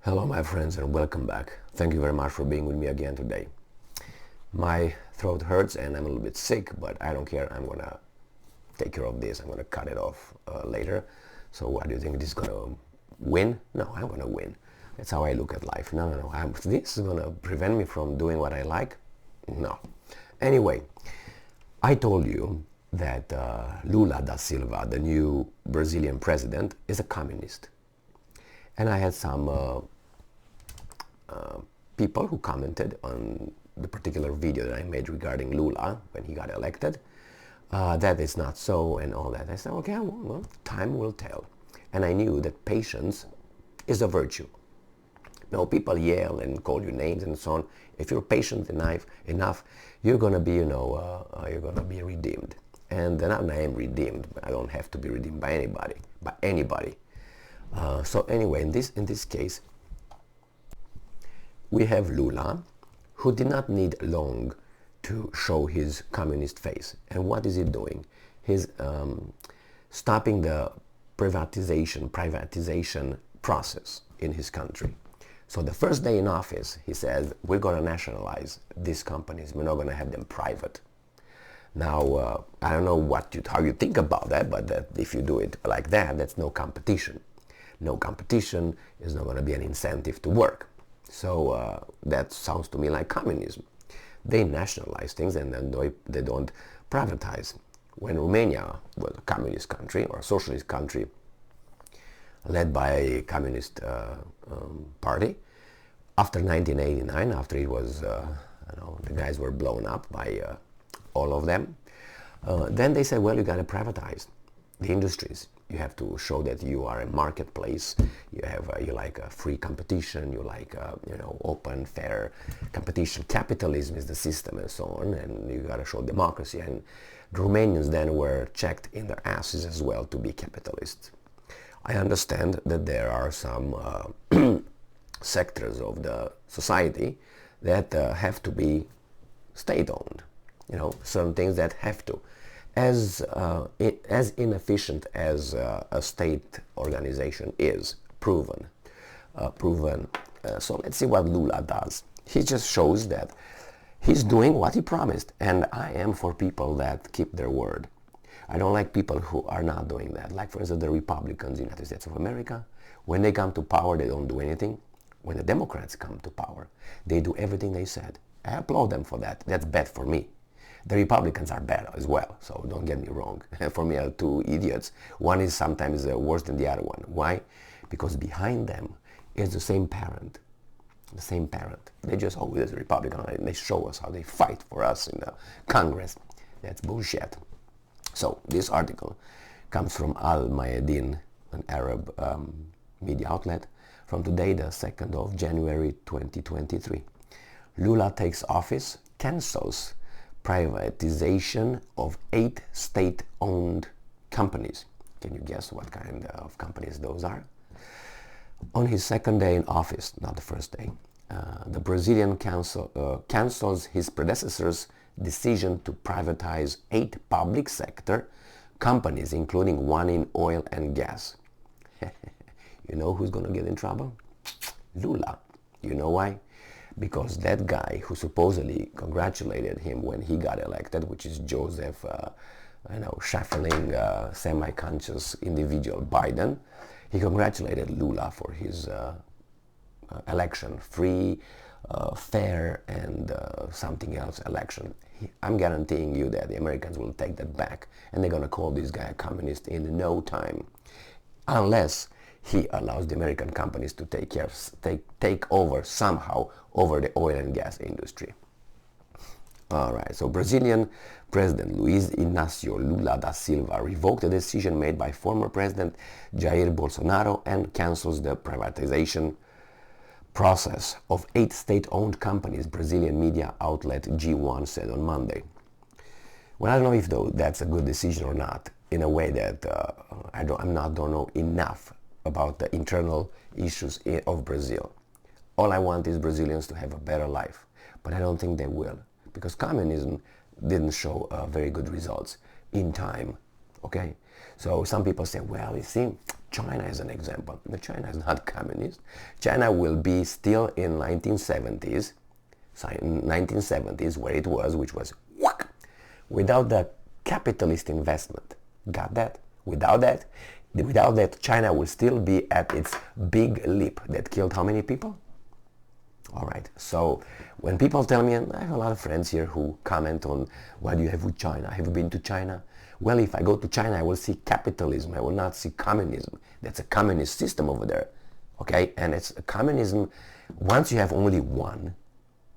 Hello my friends and welcome back. Thank you very much for being with me again today. My throat hurts and I'm a little bit sick, but I don't care. I'm gonna take care of this. I'm gonna cut it off later. So what do you think? This is gonna win? No, I'm gonna win. That's how I look at life. No. This is gonna prevent me from doing what I like? No. Anyway, I told you that Lula da Silva, the new Brazilian president, is a communist. And I had some people who commented on the particular video that I made regarding Lula when he got elected, that it's not so and all that. I said, okay, well, time will tell. And I knew that patience is a virtue. Now people yell and call you names and so on. If you're patient enough, you're gonna be, you're gonna be redeemed. And then I am redeemed. I don't have to be redeemed by anybody. So anyway, in this case, we have Lula, who did not need long to show his communist face. And what is he doing? He's stopping the privatization process in his country. So the first day in office, he says, we're going to nationalize these companies. We're not going to have them private. Now, I don't know how you think about that, but if you do it like that, that's no competition. No competition is not going to be an incentive to work. So that sounds to me like communism. They nationalize things and then they don't privatize. When Romania was a communist country or a socialist country led by a communist party, after 1989, after it was, the guys were blown up by all of them, then they said, well, you got to privatize the industries. You have to show that you are a marketplace. You like a free competition. You like open, fair competition. Capitalism is the system, and so on. And you got to show democracy. And the Romanians then were checked in their asses as well to be capitalists. I understand that there are some sectors of the society that have to be state-owned. Certain things that have to. As inefficient as a state organization is, proven. So let's see what Lula does. He just shows that he's doing what he promised, and I am for people that keep their word. I don't like people who are not doing that. Like, for instance, the Republicans in the United States of America. When they come to power, they don't do anything. When the Democrats come to power, they do everything they said. I applaud them for that. That's bad for me. The Republicans are bad as well, so don't get me wrong. For me, are two idiots. One is sometimes worse than the other one. Why? Because behind them is the same parent. The same parent. They just always Republican, and they show us how they fight for us in the Congress. That's bullshit. So this article comes from Al Mayadeen, an Arab media outlet, from today, the 2nd of January 2023. Lula takes office, cancels privatization of 8 state-owned companies. Can you guess what kind of companies those are? On his second day in office, not the first day, the Brazilian cancels his predecessor's decision to privatize 8 public sector companies, including one in oil and gas. You know who's going to get in trouble? Lula. You know why? Because that guy who supposedly congratulated him when he got elected, which is Joseph, shuffling, semi-conscious individual Biden, he congratulated Lula for his election, free, fair, and something else election. I'm guaranteeing you that the Americans will take that back, and they're going to call this guy a communist in no time, unless he allows the American companies to take over somehow over the oil and gas industry. All right, so Brazilian President Luiz Inácio Lula da Silva revoked a decision made by former President Jair Bolsonaro and cancels the privatization process of 8 state-owned companies, Brazilian media outlet G1 said on Monday. Well, I don't know if that's a good decision or not, in a way that I don't know enough about the internal issues of Brazil. All I want is Brazilians to have a better life, but I don't think they will, because communism didn't show very good results in time, okay? So some people say, well, you see, China is an example. No, China is not communist. China will be still in 1970s, where it was, which was whack, without the capitalist investment. Got that? Without that, China will still be at its big leap that killed how many people? All right. So when people tell me, and I have a lot of friends here who comment on what do you have with China? Have you been to China? Well, if I go to China, I will see capitalism. I will not see communism. That's a communist system over there. Okay? And it's a communism. Once you have only one,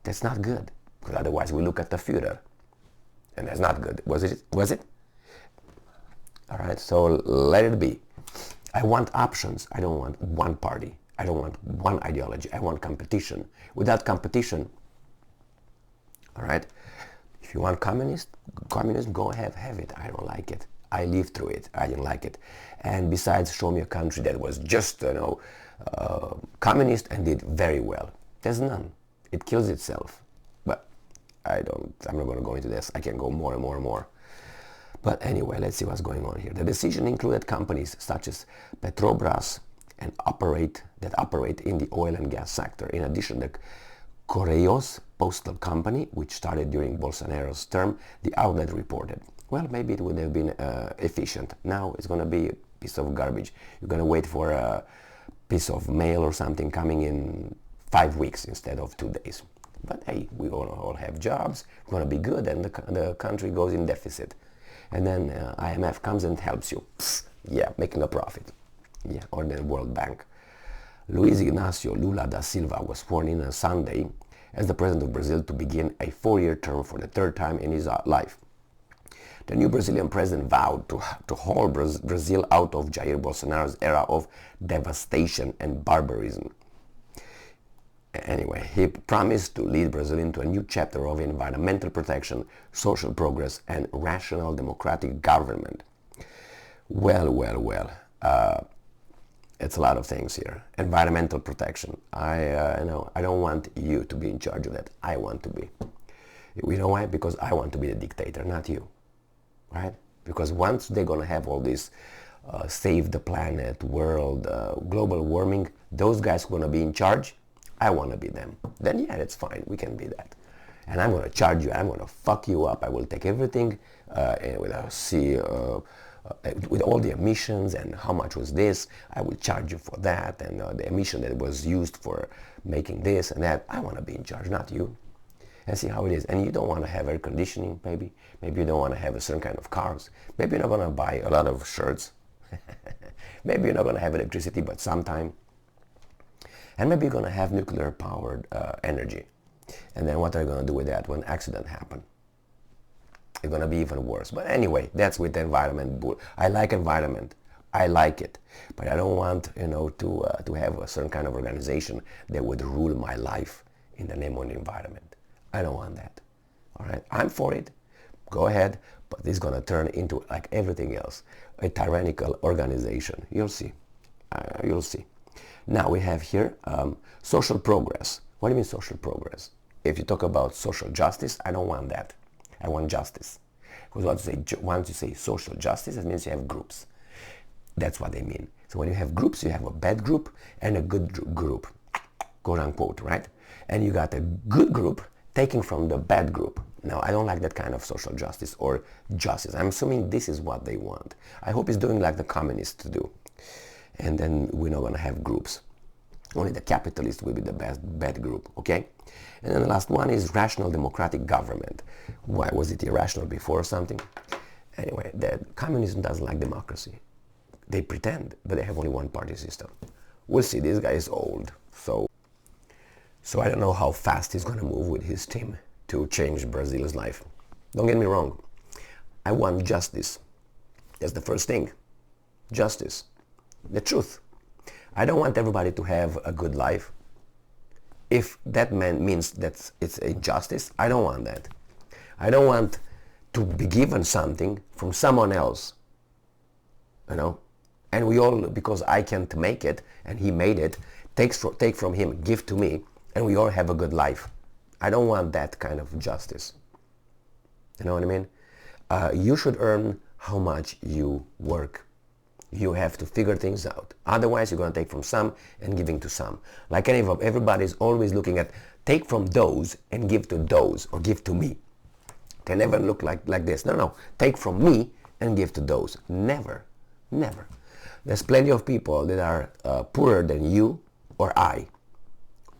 that's not good. Because otherwise we look at the Führer. And that's not good. Was it? Was it? All right. So let it be. I want options. I don't want one party. I don't want one ideology. I want competition. Without competition, all right, if you want communism, go ahead, have it. I don't like it. I lived through it. I didn't like it. And besides, show me a country that was just, communist and did very well. There's none. It kills itself. But I'm not going to go into this. I can go more and more and more. But anyway, let's see what's going on here. The decision included companies such as Petrobras and that operate in the oil and gas sector. In addition, the Correios postal company, which started during Bolsonaro's term, the outlet reported. Well, maybe it would have been efficient. Now it's going to be a piece of garbage. You're going to wait for a piece of mail or something coming in 5 weeks instead of 2 days. But hey, we all have jobs. It's going to be good, and the country goes in deficit. And then IMF comes and helps you. Psst, yeah, making a profit. Yeah, or the World Bank. Luiz Inácio Lula da Silva was sworn in on Sunday as the president of Brazil to begin a 4-year term for the third time in his life. The new Brazilian president vowed to haul Brazil out of Jair Bolsonaro's era of devastation and barbarism. Anyway, he promised to lead Brazil into a new chapter of environmental protection, social progress, and rational democratic government. Well. It's a lot of things here. Environmental protection. I don't want you to be in charge of that. I want to be. You know why? Because I want to be the dictator, not you. Right? Because once they're going to have all this save the planet, world, global warming, those guys are going to be in charge. I want to be them. Then yeah, that's fine. We can be that. And I'm going to charge you. I'm going to fuck you up. I will take everything with a with all the emissions and how much was this, I will charge you for that, and the emission that was used for making this and that. I want to be in charge, not you. And see how it is. And you don't want to have air conditioning, maybe. Maybe you don't want to have a certain kind of cars. Maybe you're not going to buy a lot of shirts. Maybe you're not going to have electricity, but sometime. And maybe you're going to have nuclear-powered energy. And then what are you going to do with that when accident happen? It's going to be even worse. But anyway, that's with the environment. I like environment. I like it. But I don't want, to have a certain kind of organization that would rule my life in the name of the environment. I don't want that. All right? I'm for it. Go ahead. But it's going to turn into, like everything else, a tyrannical organization. You'll see. You'll see. Now we have here social progress. What do you mean social progress? If you talk about social justice, I don't want that. I want justice. Because once you say social justice, it means you have groups. That's what they mean. So when you have groups, you have a bad group and a good group, quote unquote, right? And you got a good group taking from the bad group. Now, I don't like that kind of social justice or justice. I'm assuming this is what they want. I hope it's doing like the communists do. And then we're not going to have groups. Only the capitalists will be the bad group, okay? And then the last one is rational democratic government. Why was it irrational before or something? Anyway, communism doesn't like democracy. They pretend, but they have only one party system. We'll see, this guy is old. So I don't know how fast he's going to move with his team to change Brazil's life. Don't get me wrong. I want justice. That's the first thing. Justice. The truth. I don't want everybody to have a good life. If that means that it's injustice, I don't want that. I don't want to be given something from someone else, and we all, because I can't make it and he made it, take from him, give to me, and we all have a good life. I don't want that kind of justice. You know what I mean? You should earn how much you work. You have to figure things out. Otherwise, you're going to take from some and giving to some. Like everybody's always looking at take from those and give to those, or give to me. They never look like this. No. Take from me and give to those. Never. Never. There's plenty of people that are poorer than you or I.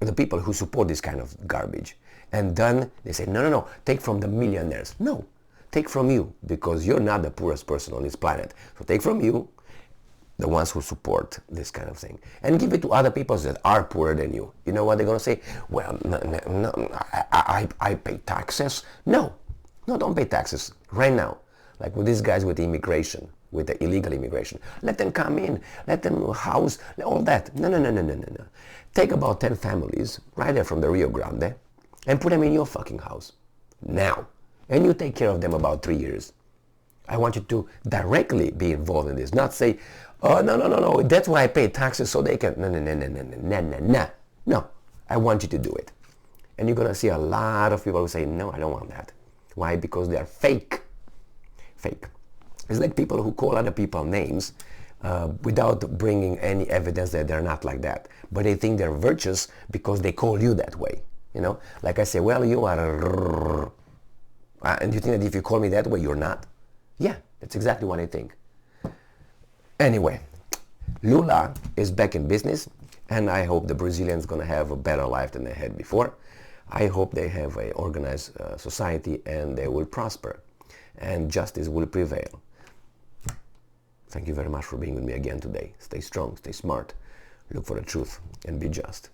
The people who support this kind of garbage. And then they say, no, take from the millionaires. No, take from you, because you're not the poorest person on this planet. So take from you, the ones who support this kind of thing, and give it to other people that are poorer than you. You know what they're going to say? Well, no, I pay taxes. No, don't pay taxes right now. Like with these guys with immigration, with the illegal immigration. Let them come in, let them house, all that. No. Take about 10 families right there from the Rio Grande and put them in your fucking house now. And you take care of them about 3 years. I want you to directly be involved in this, not say, oh, no, that's why I pay taxes so they can, no, I want you to do it. And you're going to see a lot of people who say, no, I don't want that. Why? Because they are fake. It's like people who call other people names without bringing any evidence that they're not like that. But they think they're virtuous because they call you that way. You know, like I say, well, you are and you think that if you call me that way, you're not? Yeah, that's exactly what I think. Anyway, Lula is back in business, and I hope the Brazilians going to have a better life than they had before. I hope they have an organized society and they will prosper, and justice will prevail. Thank you very much for being with me again today. Stay strong, stay smart, look for the truth, and be just.